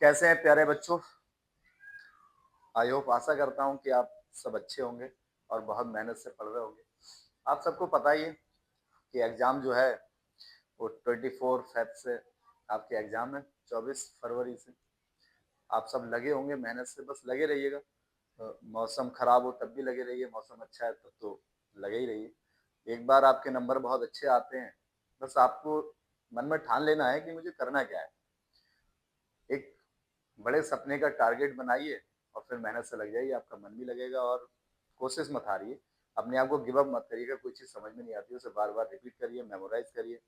कैसे हैं प्यारे बच्चों? आई होप आशा करता हूँ कि आप सब अच्छे होंगे और बहुत मेहनत से पढ़ रहे होंगे। आप सबको पता ही है कि एग्ज़ाम जो है वो 24 फ़ेब से आपके एग्ज़ाम है, 24 फरवरी से। आप सब लगे होंगे मेहनत से, बस लगे रहिएगा। मौसम खराब हो तब भी लगे रहिए, मौसम अच्छा है तब तो लगे ही रहिए। एक बार आपके नंबर बहुत अच्छे आते हैं, बस आपको मन में ठान लेना है कि मुझे करना क्या है। एक बड़े सपने का टारगेट बनाइए और फिर मेहनत से लग जाइए, आपका मन भी लगेगा और कोशिश मत हारिए। अपने आप को गिव अप मत करिएगा, कोई चीज़ समझ में नहीं आती है उसे बार-बार रिपीट करिए, मेमोराइज़ करिए।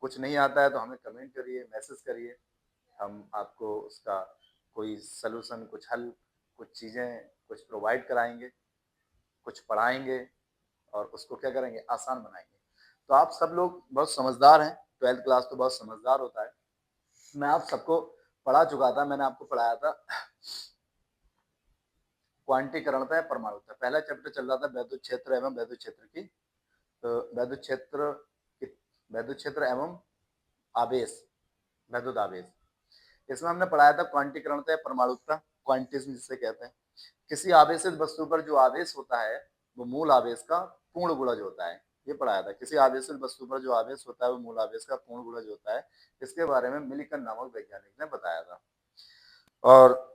कुछ नहीं आता है तो हमें कमेंट करिए, मैसेज करिए, हम आपको उसका कोई सॉल्यूशन, कुछ हल, कुछ चीज़ें कुछ प्रोवाइड कराएँगे, कुछ पढ़ाएँगे और उसको क्या करेंगे, आसान बनाएँगे। तो आप सब लोग बहुत समझदार हैं, 12th क्लास तो बहुत समझदार होता है। मैं आप सबको पढ़ा चुका था, मैंने आपको पढ़ाया था क्वांटीकरणता या परमाणुता। पहला चैप्टर चल रहा था वैद्युत क्षेत्र एवं वैद्युत क्षेत्र की वैद्युत क्षेत्र वैद्युत क्षेत्र एवं आवेश, वैद्युत आवेश। इसमें हमने पढ़ाया था क्वांटीकरणता या परमाणुता, क्वांटिज्म जिसे कहते हैं। किसी आवेशित वस्तु पर जो आवेश होता है वो मूल आवेश का पूर्ण गुणज होता है, ये पढ़ाया था। किसी आवेशित वस्तु पर जो आवेश होता है वो मूल आवेश का पूर्ण गुणज होता है। इसके बारे में मिलिकन नामक वैज्ञानिक ने बताया था। और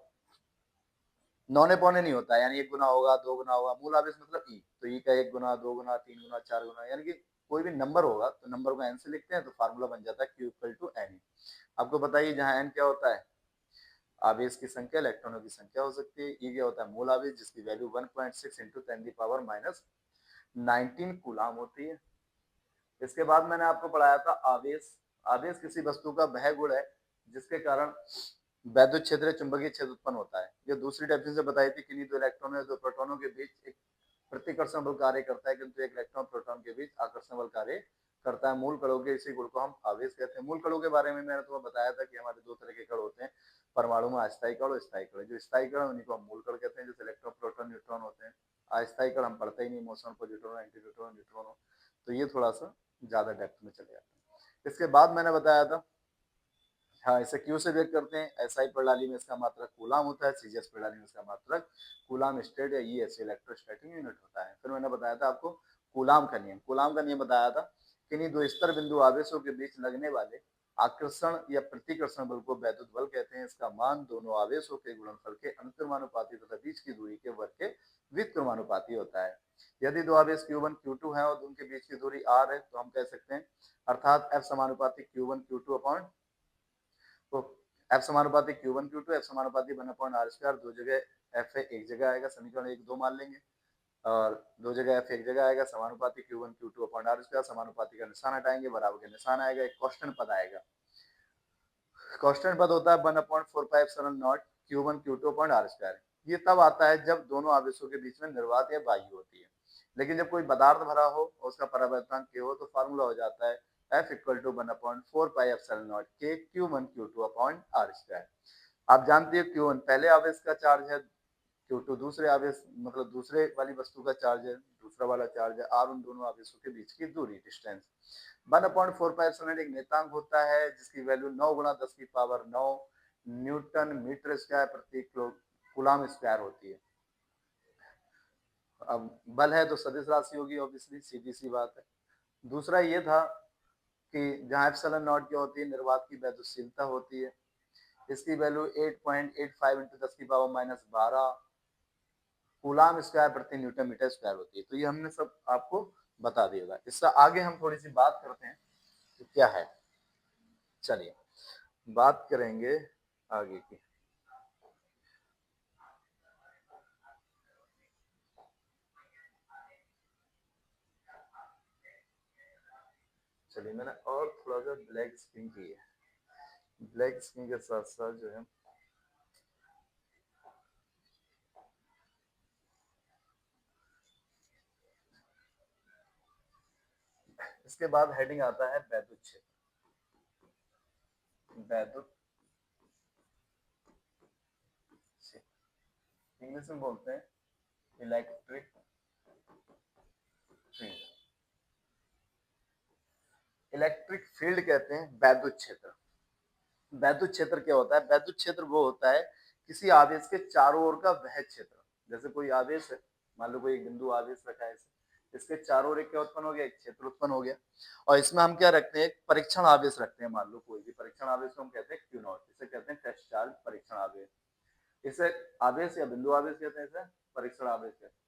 नौने पौने नहीं होता है, यानी 1 गुना होगा, 2 गुना होगा। मूल आवेश मतलब ई, तो ई का 1 गुना, 2 गुना, 3 गुना, 4 गुना, यानी कि कोई भी नंबर होगा तो नंबर को एन से लिखते हैं तो फार्मूला बन जाता है Q इक्वल टू एन। आपको बताइए जहाँ एन क्या होता है, आवेश की संख्या, इलेक्ट्रॉनों की संख्या हो सकती है। ई क्या होता है, मूल आवेश जिसकी वैल्यू 1.6 इंटू 10⁻⁹ कूलाम होती है। इसके बाद मैंने आपको पढ़ाया था आवेश। आवेश किसी वस्तु का वह गुण है जिसके कारण वैद्युत क्षेत्र, चुंबकीय क्षेत्र उत्पन्न होता है। ये दूसरी डेफिनेशन से बताई थी, किन्हीं दो इलेक्ट्रॉनों या दो प्रोटॉनों के बीच एक प्रतिकर्षण बल कार्य करता है, किंतु एक इलेक्ट्रॉन प्रोटॉन के बीच आकर्षण बल कार्य करता है। मूल कणों के इसी गुण को हम आवेश कहते हैं। मूल कणों के बारे में मैंने तुम्हें बताया था कि हमारे दो तरह के कण होते हैं, परमाणु में अस्थायी कण और स्थायी कण। जो स्थायी कण उन्हीं को हम मूल कण कहते हैं, जैसे इलेक्ट्रॉन, प्रोटॉन, न्यूट्रॉन होते हैं। अस्थायी कण हम पढ़ते ही नहीं, motion, positron, anti neutron, neutron हो, तो ये थोड़ा सा ज्यादा डेप्थ में चले जाते हैं। इसके बाद मैंने बताया था, हाँ, इसे क्यू से व्यक्त करते हैं। एसआई प्रणाली में इसका मात्रक कूलाम होता है, सीजीएस प्रणाली में इसका मात्रक कूलाम स्टेट या ईएस इलेक्ट्रोस्टैटिक यूनिट होता है। फिर मैंने बताया था आपको कूलाम का नियम। कूलाम का नियम बताया था, किन्हीं दो स्तर बिंदु आवेशों के बीच लगने वाले आकर्षण या प्रतिकर्षण बल को वैद्युत बल कहते हैं। इसका मान दोनों आवेशों के गुणनफल के अनुक्रमानुपाती तथा बीच की दूरी के वर्ग के व्युत्क्रमानुपाती होता है। यदि दो आवेश Q1 Q2 है और उनके बीच की दूरी r है तो हम कह सकते हैं, अर्थात F समानुपाती Q1 Q2 अपॉन, तो F समानुपाती Q1 Q2, F समानुपाती 1/r²। दो जगह F है, एक जगह आएगा, समीकरण 1 2 मान लेंगे, और दो जगह F एक जगह आएगा। समानुपाती Q1 Q2 अपॉन r², समानुपाती का निशान हटाएंगे, बराबर का निशान आएगा, एक कांस्टेंट पद आएगा। कांस्टेंट पद होता है 1/4πε0 Q1 Q2 अपॉन r²। ये तब आता है जब दोनों आवेशों के बीच में निर्वात या वायु होती है। लेकिन जब कोई पदार्थ भरा हो और उसका परावर्तनांक k हो तो फार्मूला हो जाता है F equal to 1/4πε0 k Q1 Q2 upon r²। आप जानते हो Q1 पहले आवेश का चार्ज है, Q2 दूसरे आवेश मतलब दूसरे वाली वस्तु का चार्ज है, दूसरा वाला चार्ज है, r उन दोनों आवेशों के बीच की दूरी, डिस्टेंस। 1/4πε एक नेतांक होता है जिसकी वैल्यू 9 गुणा 10⁻9 न्यूटन मीटर स्क्वायर प्रति कूलाम स्क्वायर होती है। अब बल है तो सदिश राशि होगी, ऑब्वियसली सीधी सी बात है। दूसरा ये था कि जहाँ एप्सिलॉन नॉट क्या होती है, निर्वात की वैद्युतशीलता होती है। इसकी वैल्यू 8.85 इंटू 10⁻12 कूलाम स्क्वायर प्रति न्यूटन मीटर स्क्वायर होती है। तो ये हमने सब आपको बता दिया था। इससे आगे हम थोड़ी सी बात करते हैं कि क्या है। चलिए बात करेंगे आगे की। चलिए मैंने और थोड़ा सा ब्लैक स्क्रीन की है। ब्लैक स्क्रीन के साथ साथ जो है इसके बाद हेडिंग आता है वैद्युत क्षेत्र। वैद्युत क्षेत्र इंग्लिश में बोलते हैं इलेक्ट्रिक फील्ड। इलेक्ट्रिक फील्ड कहते हैं वैद्युत क्षेत्र। वैद्युत क्षेत्र क्या होता है? वैद्युत क्षेत्र वो होता है किसी आवेश के चारों ओर का वह क्षेत्र। जैसे कोई आवेश है, मान लो कोई एक बिंदु आवेश रखा है, इसके चारों ओर एक क्या उत्पन्न हो गया? एक क्षेत्र उत्पन्न हो गया। और इसमें हम क्या रखते हैं? एक परीक्षण आवेश रखते हैं। मान लो कोई भी परीक्षण आवेश को हम कहते हैं क्यू नॉट, इसे कहते हैं टेस्ट चार्ज परीक्षण आवेश। इसे आवेश या बिंदु आवेश कहते हैं, इसे परीक्षण आवेश कहते हैं।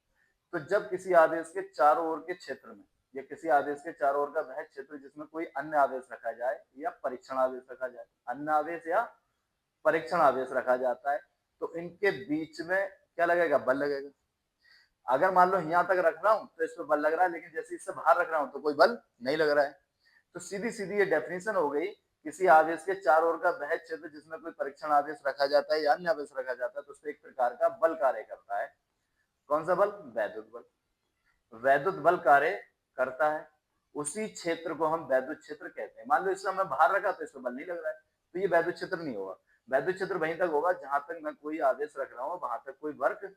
तो जब किसी आवेश के चारों ओर के क्षेत्र में या किसी आवेश के चारों ओर का वह क्षेत्र जिसमें कोई अन्य आवेश रखा जाए या परीक्षण आवेश रखा जाए, अन्य आवेश या परीक्षण आवेश रखा जाता है, तो इनके बीच में क्या लगेगा? बल लगेगा। अगर मान लो यहाँ तक रख रहा हूं तो इस पर बल लग रहा है, लेकिन जैसे इससे बाहर रख रहा हूं तो कोई बल नहीं लग रहा है। तो सीधी सीधी ये डेफिनेशन हो गई, किसी आवेश के चारों ओर का वह क्षेत्र जिसमें कोई परीक्षण आवेश रखा जाता है या अन्य आवेश रखा जाता है, तो उससे एक प्रकार का बल कार्य करता है। कौन सा बल? वैद्युत बल। वैद्युत बल कार्य करता है, उसी क्षेत्र को हम वैद्युत क्षेत्र कहते हैं। मान लो इससे हमने बाहर रखा तो इसमें बल नहीं लग रहा है, तो ये वैद्युत क्षेत्र नहीं होगा। वैद्युत क्षेत्र वहीं तक होगा जहां तक मैं कोई आवेश रख रहा हूँ, वहां तक कोई वर्क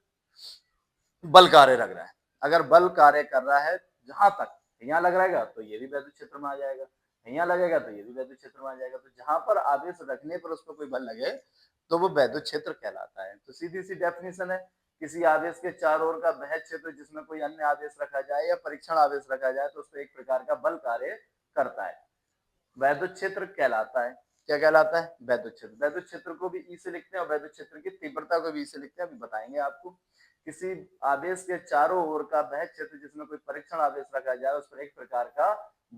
बल कार्य लग रहा है। अगर बल कार्य कर रहा है जहां तक यहाँ लग रहेगा तो ये भी वैद्युत क्षेत्र में आ जाएगा, यहाँ लगेगा तो ये भी वैद्युत क्षेत्र में आ जाएगा। तो जहां पर आवेश रखने पर उस पर कोई बल लगे तो वो वैद्युत क्षेत्र कहलाता है। तो सीधी सी डेफिनेशन है, किसी आवेश के चारों ओर का वह क्षेत्र जिसमें कोई अन्य आवेश रखा जाए या परीक्षण आवेश रखा जाए, तो उस पर एक प्रकार का बल कार्य करता है, वैद्युत क्षेत्र कहलाता है। क्या कहलाता है? वैद्युत क्षेत्र। वैद्युत क्षेत्र को भी ई से लिखते हैं और वैद्युत क्षेत्र की तीव्रता को भी ई से लिखते हैं, अभी बताएंगे आपको। किसी आवेश के चारों ओर का वह क्षेत्र जिसमें कोई परीक्षण आवेश रखा जाए, उस पर एक प्रकार का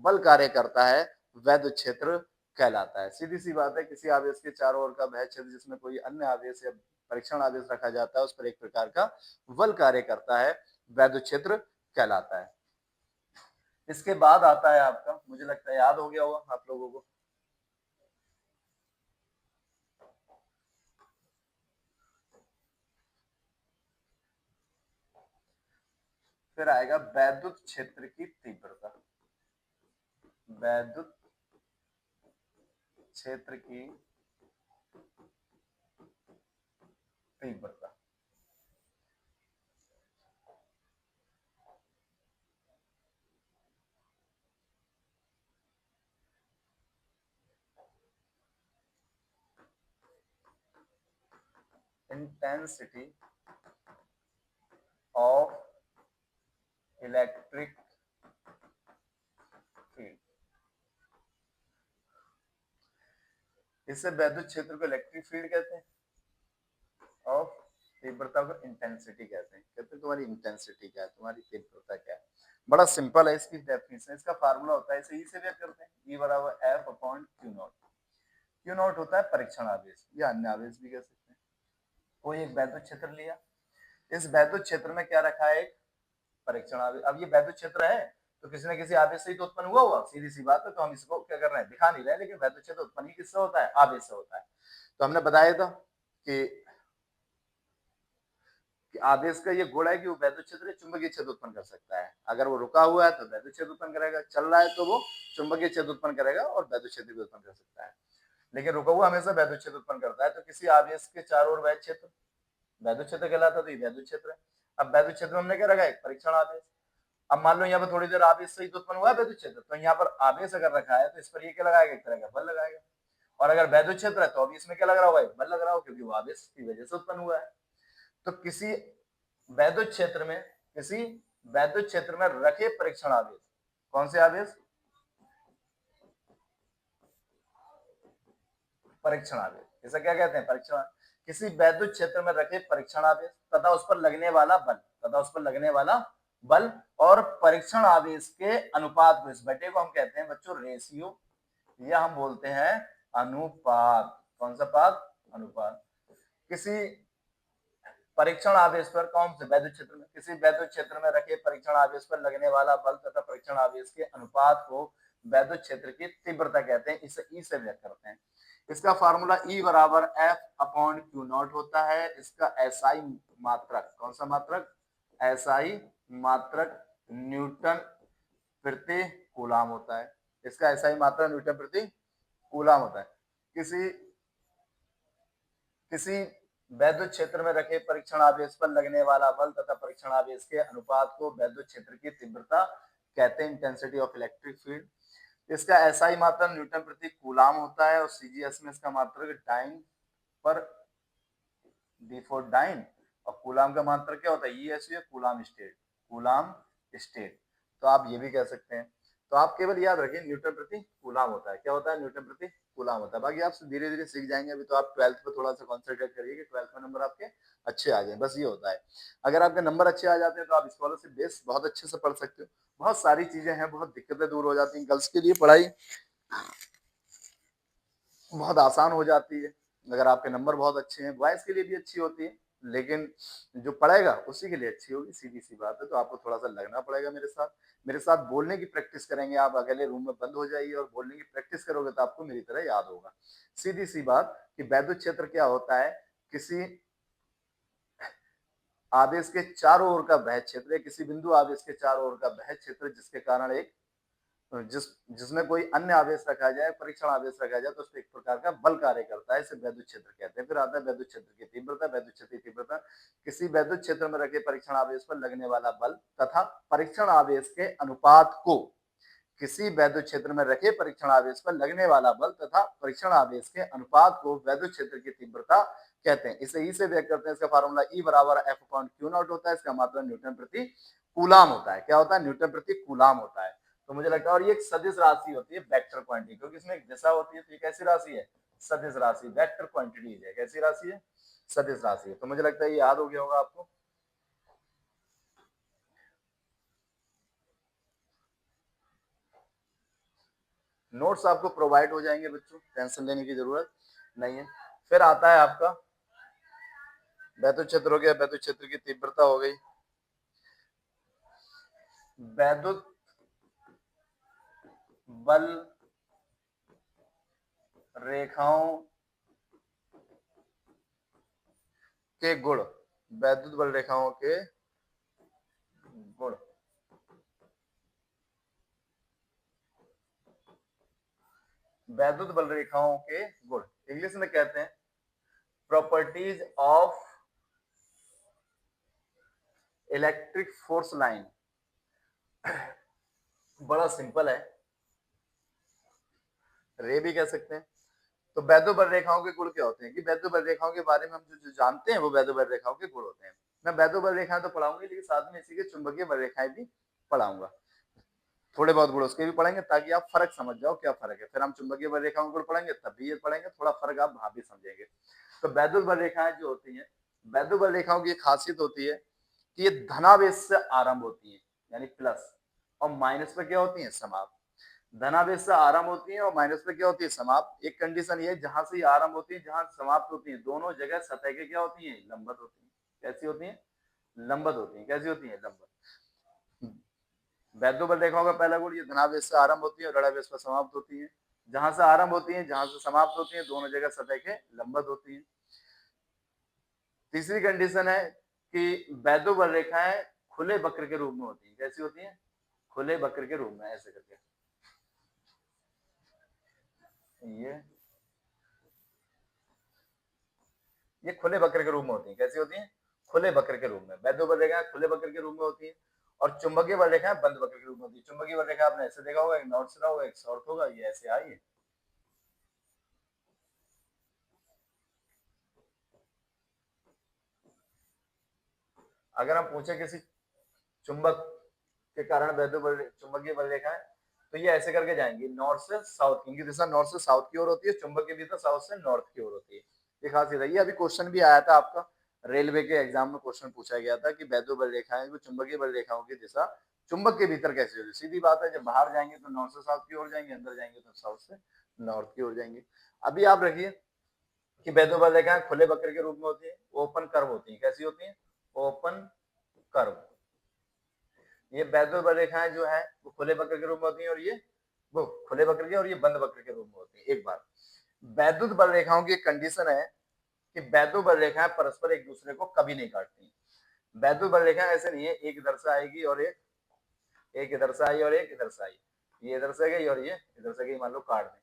बल कार्य करता है, वैद्युत क्षेत्र कहलाता है। सीधी सी बात है, किसी आवेश के चारों ओर का वह क्षेत्र जिसमें कोई अन्य आवेश या परीक्षण आवेश रखा जाता है, उस पर एक प्रकार का बल कार्य करता है, वैद्युत क्षेत्र कहलाता है। इसके बाद आता है आपका, मुझे लगता है याद हो गया होगा आप लोगों को, फिर आएगा वैद्युत क्षेत्र की तीव्रता। वैद्युत क्षेत्र की तीव्रता। Intensity of electric field. इससे वैद्युत क्षेत्र को इलेक्ट्रिक फील्ड कहते हैं और तीव्रता को इंटेंसिटी कहते हैं। कहते हैं तुम्हारी इंटेंसिटी क्या है, तुम्हारी तीव्रता क्या है। बड़ा सिंपल है इसकी डेफिनेशन। इसका फार्मूला होता है, इसे ई से व्यक्त करते हैं, ई बराबर F upon Q not. Q naught होता है परीक्षण आवेश या अन्य आवेश भी कह सकते हैं। कोई एक वैद्युत क्षेत्र लिया, इस वैद्युत क्षेत्र में क्या रखा है? एक परीक्षण आवेश। अब ये वैद्युत क्षेत्र है तो किसी न किसी आवेश से ही तो उत्पन्न हुआ होगा, सीधी सी बात है। तो हम इसको क्या कर रहे हैं? दिखा नहीं रहे, लेकिन वैद्युत क्षेत्र उत्पन्न ही किससे होता है? आवेश से होता है। तो हमने बताया था कि आवेश का ये गुण है कि वो वैद्युत क्षेत्र चुंबकीय क्षेत्र उत्पन्न कर सकता है। अगर वो रुका हुआ है तो वैद्युत क्षेत्र उत्पन्न करेगा, चल रहा है तो वो चुंबकीय क्षेत्र उत्पन्न करेगा और वैद्युत क्षेत्र भी उत्पन्न कर सकता है। लेकिन रुका हुआ हमेशा वैद्युत क्षेत्र उत्पन्न करता है। तो किसी आवेश के चारों ओर वह क्षेत्र वैद्युत क्षेत्र कहलाता है, तो ये वैद्युत क्षेत्र है। अब वैद्युत क्षेत्र में हमने क्या रखा है? एक परीक्षण आवेश। अब मान लो यहाँ पर थोड़ी देर आवेश से ही तो उत्पन्न हुआ है वैद्युत क्षेत्र, तो यहाँ पर आवेश अगर रखा है तो इस पर ये क्या लगाएगा? एक तरह का बल लगाएगा। और अगर वैद्युत क्षेत्र है तो अभी इसमें क्या लग रहा होगा? एक बल लग रहा होगा, क्योंकि वो आवेश की वजह से उत्पन्न हुआ है। तो किसी वैद्युत क्षेत्र में, किसी वैद्युत क्षेत्र में रखे परीक्षण आवेश, कौन से आवेश? परीक्षण आवेश। इसे क्या कहते हैं? परीक्षण। किसी वैद्युत क्षेत्र में रखे परीक्षण आवेश तथा उस पर लगने वाला बल, तथा उस पर लगने वाला बल और परीक्षण आवेश के अनुपात को, इस बटे को हम कहते हैं बच्चों रेशियो, या हम बोलते हैं अनुपात। कौन सा पात? अनुपात। किसी परीक्षण आवेश पर, कौन से? वैद्युत क्षेत्र में, किसी वैद्युत क्षेत्र में रखे परीक्षण आवेश पर लगने वाला बल तथा परीक्षण आवेश के अनुपात को वैद्युत क्षेत्र की तीव्रता कहते हैं। इसे ई से व्यक्त करते हैं। इसका फार्मूला ई बराबर एफ अपॉन क्यू नॉट होता है। इसका एसआई मात्रक, कौन सा मात्रक? एसआई मात्रक न्यूटन प्रति कूलाम होता है। इसका एसआई मात्रक न्यूटन प्रति कूलाम होता है। किसी किसी वैद्युत क्षेत्र में रखे परीक्षण आवेश पर लगने वाला बल तथा परीक्षण आवेश के अनुपात को वैद्युत क्षेत्र की तीव्रता कहते हैं, इंटेंसिटी ऑफ इलेक्ट्रिक फील्ड। इसका एसआई मात्रक न्यूटन प्रति कूलाम होता है और सीजीएस में इसका मात्रक डाइन पर D4 डाइन, और कूलाम का मात्रक क्या होता है, ईएसयू, कूलाम स्टेट, कूलाम स्टेट। तो आप ये भी कह सकते हैं। तो आप केवल याद रखिए न्यूटन प्रति कूलाम होता है। क्या होता है, न्यूटन प्रति कूलाम होता है। बाकी आप धीरे धीरे सीख जाएंगे। अभी तो आप 12th पे थोड़ा सा कॉन्सेंट्रेट करिए कि 12th में नंबर आपके अच्छे आ जाए, बस ये होता है। अगर आपके नंबर अच्छे आ जाते हैं तो आप स्कॉलरशिप बेस बहुत अच्छे से पढ़ सकते हो। बहुत सारी चीजें हैं, बहुत दिक्कतें दूर हो जाती हैं। गर्ल्स के लिए पढ़ाई बहुत आसान हो जाती है अगर आपके नंबर बहुत अच्छे हैं। बॉयज के लिए भी अच्छी होती है, लेकिन जो पढ़ेगा उसी के लिए अच्छी होगी, सीधी सी बात है। तो आपको थोड़ा सा लगना पड़ेगा मेरे साथ बोलने की प्रैक्टिस करेंगे। आप अकेले रूम में बंद हो जाइए और बोलने की प्रैक्टिस करोगे तो आपको मेरी तरह याद होगा। सीधी सी बात कि वैद्युत क्षेत्र क्या होता है, किसी आवेश के चारों ओर का वह क्षेत्र, किसी बिंदु आवेश के चारों ओर का वह क्षेत्र जिसके कारण एक जिसमें कोई अन्य आवेश रखा जाए, परीक्षण आवेश रखा जाए, तो उस पर एक प्रकार का बल कार्य करता है, इसे वैद्युत क्षेत्र कहते हैं। फिर आता है वैद्युत क्षेत्र की तीव्रता। वैद्युत क्षेत्र की तीव्रता किसी वैद्युत क्षेत्र में रखे परीक्षण आवेश पर लगने वाला बल तथा परीक्षण आवेश के अनुपात को, किसी वैद्युत क्षेत्र में रखे परीक्षण आवेश पर लगने वाला बल तथा परीक्षण आवेश के अनुपात को वैद्युत क्षेत्र की तीव्रता कहते हैं। इसे ई से व्यक्त करते हैं। इसका फार्मूला ई बराबर एफ अपॉन क्यू नॉट होता है। इसका मात्रा न्यूटन प्रति कूलाम होता है। क्या होता है, न्यूटन प्रति कूलाम होता है। तो मुझे लगता है, और ये एक सदिश राशि होती है, वेक्टर क्वांटिटी, क्योंकि इसमें एक दिशा होती है। तो ये कैसी राशि है, सदिश राशि, वेक्टर क्वांटिटी है। कैसी राशि है, सदिश राशि है। तो मुझे लगता है ये याद हो गया होगा आपको। नोट्स आपको प्रोवाइड हो जाएंगे बच्चों, टेंशन लेने की जरूरत नहीं है। फिर आता है आपका वैद्युत क्षेत्र हो गया। वैद्युत क्षेत्र की तीव्रता हो गई। वैद्युत बल रेखाओं के गुण, वैद्युत बल रेखाओं के गुण, वैद्युत बल रेखाओं के गुण इंग्लिश में कहते हैं properties of electric force line. बड़ा सिंपल है, रे भी कह सकते हैं। तो वैद्युत बल रेखाओं के गुण क्या होते हैं, कि वैद्युत बल रेखाओं के बारे में हम जो जानते हैं वो वैद्युत बल रेखाओं के गुण होते हैं। मैं वैद्युत बल रेखाएं तो पढ़ाऊंगी, लेकिन साथ में इसी के चुंबकीय बल रेखाएं भी पढ़ाऊंगा। थोड़े बहुत गुण उसके भी पढ़ेंगे ताकि आप फर्क समझ जाओ क्या फर्क है। फिर हम चुंबकीय बल रेखाओं के गुण पढ़ेंगे, तब भी ये पढ़ेंगे, थोड़ा फर्क आप वहां भी समझेंगे। तो वैद्युत बल रेखाएं जो होती हैं, वैद्युत बल रेखाओं की खासियत होती है कि ये धनावेश से आरंभ होती है, यानी प्लस, और माइनस पे क्या होती है, समाप्त। धनावेश से आरंभ होती है और माइनस पे क्या होती है, समाप्त। एक कंडीशन ये, जहां से आरंभ होती है जहां समाप्त होती है, दोनों जगह सतह के क्या होती है, लंबवत होती है। कैसी होती है, लंबवत होती है। कैसी होती है, लंबवत। वैद्युत बल रेखाओं का पहला गुण, ये धनावेश से आरंभ होती है और ऋणावेश पर समाप्त होती है। जहां से आरंभ होती है जहां से समाप्त होती है, दोनों जगह सतह के लंबवत होती है। तीसरी कंडीशन है कि वैद्युत बल रेखाएं खुले वक्र के रूप में होती है। कैसी होती है, खुले वक्र के रूप में, ऐसे करके ये खुले वक्र के रूप में होती है। कैसी होती है, खुले वक्र के रूप में। वैद्युत बल रेखाएं खुले वक्र के रूप में होती है और चुंबकीय बल रेखाएं बंद वक्र के रूप में होती है। चुंबकीय बल रेखा आपने ऐसे देखा होगा, एक नॉर्थ से रहा होगा, एक साउथ होगा, ये ऐसे आई है। अगर हम पूछे किसी चुंबक के कारण वैद्युत बल चुंबकीय बल रेखाएं, तो ये ऐसे करके जाएंगी, नॉर्थ से साउथ, इनकी दिशा नॉर्थ से साउथ की ओर होती है, चुंबक की दिशा साउथ से नॉर्थ की ओर होती है। ये खासियत है। ये अभी क्वेश्चन भी आया था आपका, रेलवे के एग्जाम में क्वेश्चन पूछा गया था कि वैद्युत बल रेखाएं, वो चुंबकीय बल रेखाओं की दिशा चुंबक के भीतर कैसे होती है। सीधी बात है, जब बाहर जाएंगे तो नॉर्थ से साउथ की ओर जाएंगे, अंदर जाएंगे तो साउथ से नॉर्थ की ओर जाएंगे। अभी आप रखिए कि वैद्युत बल रेखाएं खुले वक्र के रूप में होती है, ओपन कर्व होती है। कैसी होती है, ओपन कर्व। ये वैद्युत बल रेखाएं जो है वो खुले वक्र के रूप में होती है, और ये वो खुले वक्र के और ये बंद वक्र के रूप में होती है। एक बार वैद्युत बल रेखाओं की कंडीशन है कि वैद्युत बल रेखाएं परस्पर एक दूसरे को कभी नहीं काटती। वैद्युत बल रेखाएं ऐसे नहीं है, एक इधर से आएगी और एक इधर से आई और एक इधर से आई, ये इधर से गई और ये इधर से गई, मान लो काट दें।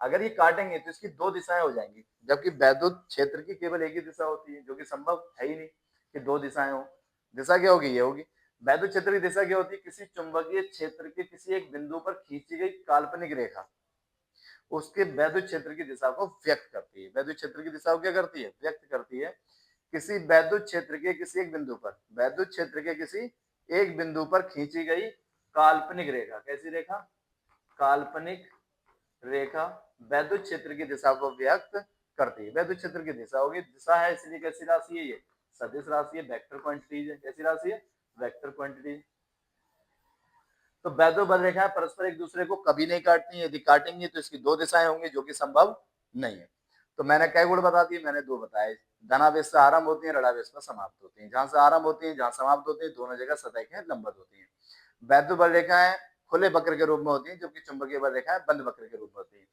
अगर ये काटेंगे तो इसकी दो दिशाएं हो जाएंगी, जबकि वैद्युत क्षेत्र की केवल एक ही दिशा होती है, जो कि संभव है ही नहीं कि दो दिशाएं हो। दिशा क्या होगी, ये होगी। वैद्युत क्षेत्र की दिशा क्या होती है? किसी चुंबकीय क्षेत्र के किसी एक बिंदु पर खींची गई काल्पनिक रेखा उसके वैद्युत क्षेत्र की दिशा को व्यक्त करती है। वैद्युत क्षेत्र की दिशा को क्या करती है? व्यक्त करती है। किसी वैद्युत क्षेत्र के किसी एक बिंदु पर, वैद्युत क्षेत्र के किसी एक बिंदु पर खींची गई काल्पनिक रेखा, कैसी रेखा? काल्पनिक रेखा वैद्युत क्षेत्र की दिशा को व्यक्त करती है। वैद्युत क्षेत्र की दिशा होगी, दिशा है इसलिए कैसी राशि है? ये सदिश राशि है, वेक्टर क्वांटिटीज है। कैसी राशि है? Vector quantities. तो वैद्युत बल रेखाएं परस्पर एक दूसरे को कभी नहीं काटती, यदि काटेंगे तो इसकी दो दिशाएं होंगी जो कि संभव नहीं है। तो मैंने कई गुण बता दिए? मैंने दो बताए। धनावेश से आरंभ होती है, ऋणावेश पर समाप्त होती है। जहां से आरंभ होती है, जहां समाप्त होती है, दोनों जगह सतह के लंबवत होती है। वैद्युत बल रेखाएं खुले वक्र के रूप में होती है, जबकि चुंबकीय बल रेखाएं बंद वक्र के रूप में होती है।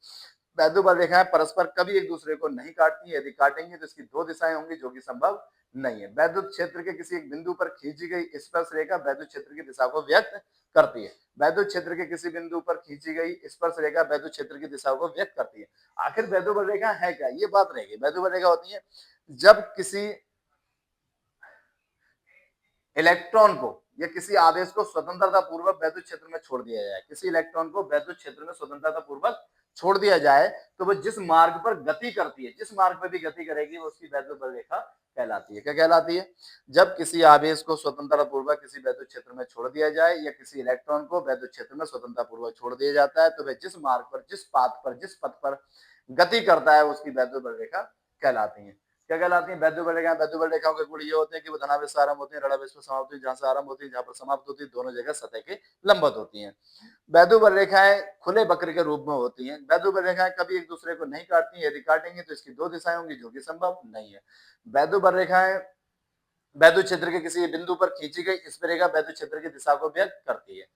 वैद्युत बल रेखाएं परस्पर कभी एक दूसरे को नहीं काटती, यदि काटेंगे तो इसकी दो दिशाएं होंगी जो कि संभव नहीं है। वैद्युत क्षेत्र के किसी एक बिंदु पर खींची गई स्पर्श रेखा वैद्युत क्षेत्र की दिशा को व्यक्त करती है। वैद्युत क्षेत्र के किसी बिंदु पर खींची गई स्पर्श रेखा वैद्युत क्षेत्र की दिशा को व्यक्त करती है। आखिर वैद्युत बल रेखा है क्या? ये बात रहेगी। वैद्युत बल रेखा होती है जब किसी इलेक्ट्रॉन को या किसी आवेश को स्वतंत्रता पूर्वक वैद्युत क्षेत्र में छोड़ दिया जाए, किसी इलेक्ट्रॉन को वैद्युत क्षेत्र में स्वतंत्रता पूर्वक छोड़ दिया जाए तो वह जिस मार्ग पर गति करती है, जिस मार्ग पर भी गति करेगी वो उसकी वैद्युत बल रेखा कहलाती है। क्या कहलाती है? जब किसी आवेश को स्वतंत्रता पूर्वक किसी वैद्युत क्षेत्र में छोड़ दिया जाए या किसी इलेक्ट्रॉन को वैद्युत क्षेत्र में स्वतंत्रता पूर्वक छोड़ दिया जाता है तो वह जिस मार्ग पर, जिस पाथ पर, जिस पथ पर गति करता है उसकी वैद्युत बल रेखा कहलाती है। क्या कहलाती है? वैद्युत बल रेखाएं। वैद्युत बल रेखाओं के गुण ये होते हैं कि वो धनावेश से आरंभ होती है, ऋणावेश पर समाप्त होती है। जहां से आरंभ होती है, जहां पर समाप्त होती है, दोनों जगह सतह के लंबवत होती हैं। वैद्युत बल रेखाएं खुले वक्र के रूप में होती हैं। वैद्युत बल रेखाएं कभी एक दूसरे को नहीं काटती, यदि काटेंगे तो इसकी दो दिशाएं होंगी जो कि संभव नहीं है। वैद्युत बल रेखाएं वैद्युत क्षेत्र के किसी बिंदु पर खींची गई इस रेखा वैद्युत क्षेत्र की दिशा को व्यक्त करती है।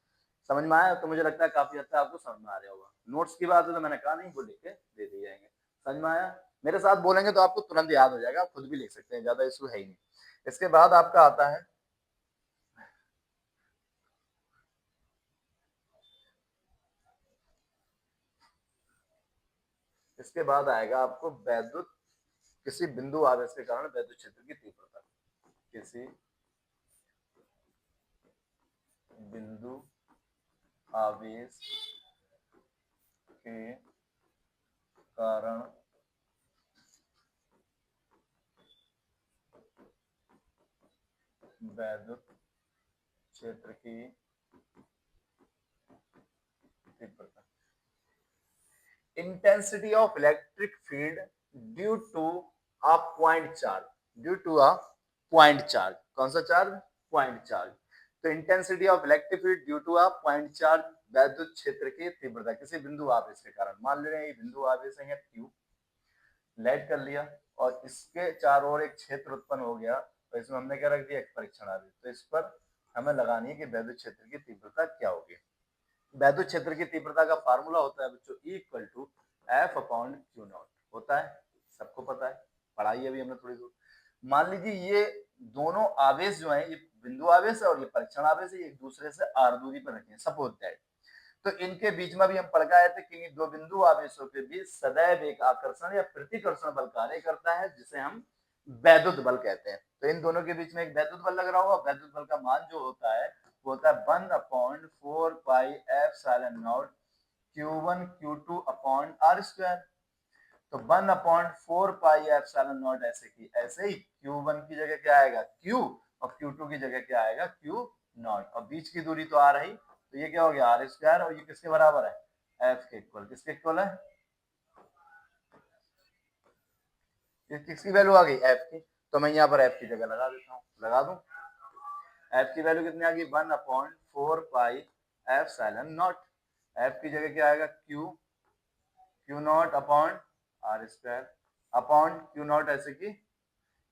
समझ में आया? तो मुझे लगता है काफी हद तक आपको समझ में आ रहा होगा। नोट्स की बात है तो मैंने कहा नहीं, वो लिख के दे दिए जाएंगे। समझ में आया? मेरे साथ बोलेंगे तो आपको तुरंत याद हो जाएगा, आप खुद भी लिख सकते हैं, ज्यादा इशू है ही नहीं। इसके बाद आपका आता है, इसके बाद आएगा आपको वैद्युत, किसी बिंदु आवेश के कारण वैद्युत क्षेत्र की तीव्रता। किसी बिंदु आवेश के कारण वैद्युत क्षेत्र की तीव्रता। Intensity of electric field due to a point charge, due to a point charge. कौन सा चार्ज? Point charge. तो intensity of electric field due to a point charge, वैद्युत क्षेत्र की तीव्रता किसी बिंदु आवेश के कारण। मान ले रहे हैं ये बिंदु आवेश है क्यू, लाइट कर लिया और इसके चारों ओर एक क्षेत्र उत्पन्न हो गया, तो इसमें हमने क्या रख दिया? एक परीक्षण आवेश। तो इस पर हमें लगानी है कि वैद्युत क्षेत्र की तीव्रता क्या होगी। वैद्युत क्षेत्र की तीव्रता का फार्मूला होता है बच्चों E equal to F upon Q naught होता है, सबको पता है, पढ़ाई अभी हमने थोड़ी दूर। मान लीजिए ये दोनों आवेश जो है, ये बिंदु आवेश है और ये परीक्षण आवेश है, एक दूसरे से आर दूरी पर रखे हैं, सपोज दैट। तो इनके बीच में भी हम पढ़ के आए थे कि इन दो बिंदु आवेशों के बीच सदैव एक आकर्षण या प्रतिकर्षण बल कार्य करता है जिसे हम वैद्युत बल कहते हैं। तो इन दोनों के बीच में एक वैद्युत बल लग रहा होगा। वैद्युत बल का मान जो होता है वो होता है 1/4 pi epsilon naught Q1 Q2 upon are square. तो 1/4 पाई एप्सिलॉन नॉट ऐसे की ऐसे ही Q1 की जगह क्या आएगा? Q, और Q2 की जगह क्या आएगा? Q not. और बीच की दूरी तो आ रही, तो ये क्या हो गया? R square. और ये किसके बराबर है? एफ के इक्वल। किसके इक्वल है? ये किसकी वैल्यू आ गई? एफ की। तो मैं यहाँ पर एफ की जगह लगा देता हूँ, लगा दूं। एफ की वैल्यू कितनी आ गई? 1/4 पाई एप्सिलॉन नॉट। एफ की जगह क्या आएगा? Q naught upon are square upon Q naught ऐसे की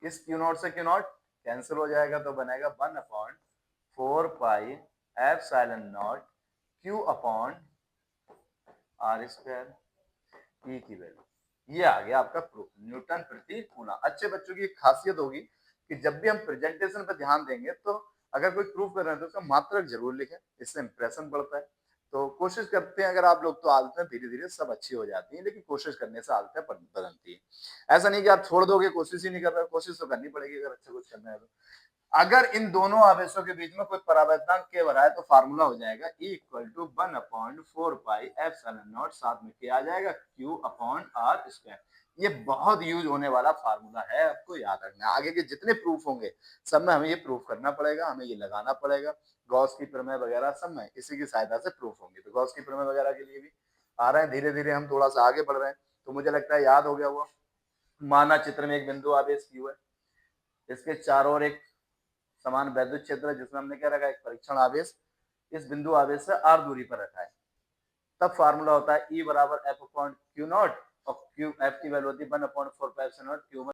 इस क्यू नॉट से क्यू नॉट कैंसिल हो जाएगा, तो बनेगा 1/4 pi epsilon naught Q upon are square. E की वैल्यू ये आ गया आपका प्रूफ, न्यूटन प्रति कूलम। अच्छे बच्चों की खासियत होगी कि जब भी हम प्रेजेंटेशन पर ध्यान देंगे तो अगर कोई प्रूफ कर रहे हैं तो उसका मात्रक जरूर लिखें, इससे इंप्रेशन बढ़ता है। तो कोशिश करते हैं अगर आप लोग, तो आदतें धीरे धीरे सब अच्छी हो जाती हैं, लेकिन कोशिश करने से आदतें बदलती है। ऐसा नहीं कि आप छोड़ दोगे, कोशिश ही नहीं कर रहे, कोशिश तो करनी पड़ेगी अगर अच्छा कुछ करना है तो। अगर इन दोनों आवेशों के बीच में कोई परावर्तनांक के रहा है तो फार्मूला हो जाएगा E equal to 1/4 pi epsilon naught, साथ में क्या आ जाएगा Q अपॉन आर स्क्वायर। ये बहुत यूज होने वाला फार्मूला है, आपको याद रखना। आगे के जितने प्रूफ होंगे सब में हमें ये प्रूफ करना पड़ेगा, हमें ये लगाना पड़ेगा। गॉस की प्रमेय वगैरह सब में इसी की सहायता से प्रूफ होंगे। तो गॉस की प्रमेय वगैरह के लिए भी आ रहे हैं, धीरे धीरे हम थोड़ा सा आगे बढ़ रहे हैं। तो मुझे लगता है याद हो गया हुआ। माना चित्र में एक बिंदु आवेश Q है, इसके चारों ओर एक समान वैद्युत क्षेत्र है जिसमें हमने क्या रखा है, एक परीक्षण आवेश इस बिंदु आवेश से r दूरी पर रखा है। तब फार्मूला होता है E बराबर F अपॉन Q नॉट, और Q F की वैल्यू होती है 1/4 पाई एप्सिलॉन नॉट Q